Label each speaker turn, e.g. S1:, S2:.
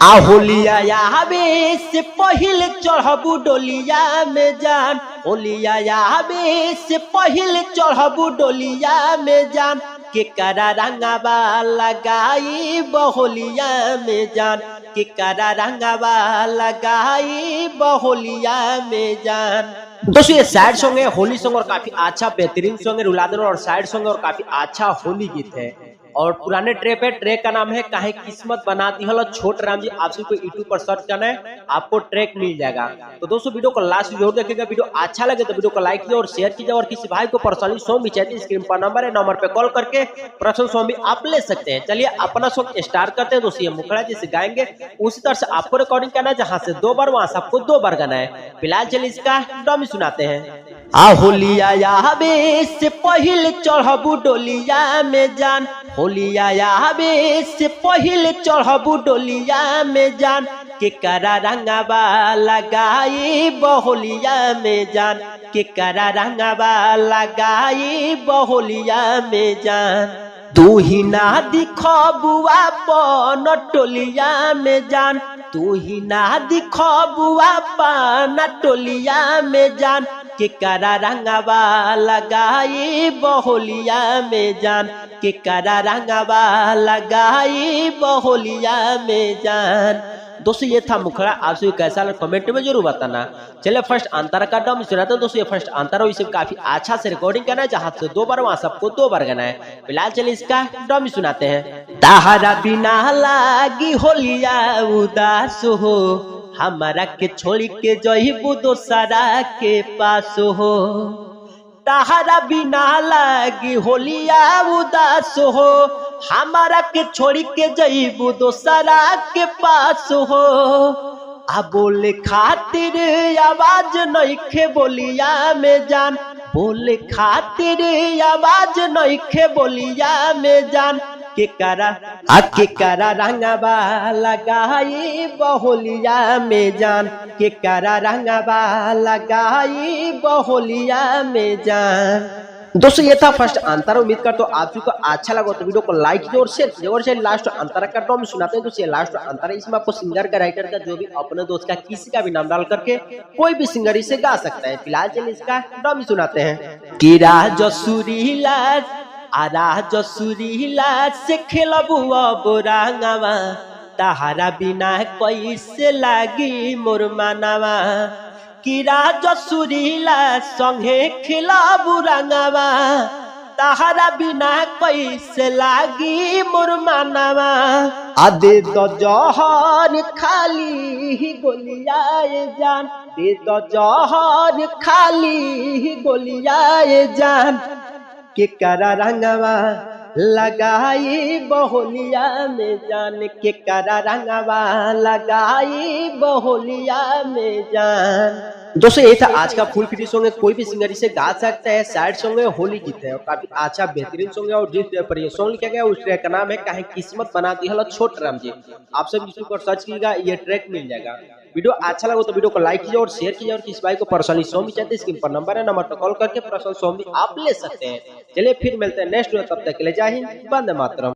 S1: होलिया आवे से पहिले चढ़बू डोलिया में जान। होलिया आवे से पहिले चढ़बू डोलिया में जान। के करा रंगावा लगाई बहोलिया में जान। के करा रंगावा लगाई बहोलिया में जान। दोस्तों ये सैड सॉन्ग है, होली सॉन्ग और काफी अच्छा बेहतरीन सॉन्ग है, रुला देना और सैड सॉन्ग और काफी अच्छा होली गीत है। और पुराने ट्रैक है, ट्रैक का नाम है काहे किस्मत बनाती है छोट राम जी। आप सबको यूट्यूब पर सर्च करना है, आपको ट्रैक मिल जाएगा। तो दोस्तों वीडियो को लास्ट जरूर देखिएगा। वीडियो अच्छा लगे तो वीडियो को लाइक कीजिए और शेयर कीजिए। और किसी भाई को पर्सनली सॉन्ग भी चाहिए, स्क्रीन पर नंबर है, नंबर पे कॉल करके पर्सनल सॉन्ग भी आप ले सकते हैं। चलिए अपना सॉन्ग स्टार्ट करते हैं। दोस्तों ये मुखड़ा जैसे गाएंगे उसी तरह से आपको रिकॉर्डिंग करना है, जहाँ से 2 बार वहां से आपको 2 बार गाना है। फिलहाल चलिए इसका डमी सुनाते हैं। होलिया आवे से पहिले चढ़बू डोलिया में जान। होलिया आवे से पहिले चढ़बू डोलिया में जान। के करा रंगावा लगाई बहोलिया में जान। के करा रंगावा लगाई बहोलिया में जान। तू ही ना दिखबुआ पन टोलिया में जान। तू ही ना दिखबुआ पन टोलिया में जान। के करा रंगावा लगाई बहोलिया में जान। के करा रंगावा लगाई बहोलिया में जान। दोस्तों ये था मुखड़ा। आप सभी कैसा लगा कमेंट में जरूर बताना। चलिए फर्स्ट अंतरा का डम सुनाते हैं। दोस्तों ये फर्स्ट अंतरा इसे काफी अच्छा से रिकॉर्डिंग करना है, जहाँ से 2 बार वहां सबको 2 बार गाना है। फिलहाल चलिए इसका डम सुनाते हैं। ताहरा बिना लागी होलिया उदास हो। हमारा के छोड़ी के जइबू दोसरा के पास हो। ताहरा बिना लागी होलिया उदास हो। हमारा के छोड़ी के जइबू दोसरा के पास हो। आ बोले खातिर आवाज नइखे बोलिया में जान। बोले खातिर आवाज नइखे बोलिया में जान। के करा रंगावा लगाई बहोलिया में जान। के करा रंगावा लगाई बहोलिया में जान। दोस्तों ये था फर्स्ट अंतरा। उम्मीद करता हूँ आप सबको अच्छा लगा तो वीडियो को लाइक कीजिए और शेयर कीजिए। और चलिए लास्ट अंतरा का नाम सुनाते हैं। तो ये लास्ट अंतरा, इसमें आपको सिंगर का, राइटर का, जो भी अपने दोस्त का, किसी का भी नाम डाल करके कोई भी सिंगर इसे गा सकता है। फिलहाल चलिए इसका नाम सुनाते हैं। कि राजसुरीला राजसुरीला से खेलबू अब रंगावा। ताहरा बिना कैसे लागी मोर मानवा। कि राजसुरीला संगे खेलबू रंगावा। ताहरा बिना कैसे लागी मोर मानवा। आदे तो जहर खाली गोलिया जान। दे तो जहर खाली गोलिया जान। के करा रंगावा लगाई बहोलिया में जान। के करा रंगावा लगाई बहोलिया में जान। दोस्तों ये था आज का फुल फ्री सॉन्ग है। कोई भी सिंगर इसे गा सकता है। सैड सॉन्ग है, होली गीत है और काफी अच्छा बेहतरीन सॉन्ग है। और जिस ट्रैक पर ये सॉन्ग लिखा गया उस ट्रैक का नाम है काहे किस्मत बनाती है छोट राम जी। आप सब इसको पर सर्च कीजिएगा, ये ट्रैक मिल जाएगा। वीडियो अच्छा लगा तो वीडियो को लाइक कीजिए और शेयर कीजिए। और किस भाई को पर्सनली सॉन्ग भी चाहते हैं, स्क्रीन पर नंबर है, नंबर पर कॉल करके पर्सनल सॉन्ग भी आप ले सकते हैं। चलिए फिर मिलते हैं नेक्स्ट वीडियो, तब तक के लिए जय हिंद, वंदे मातरम।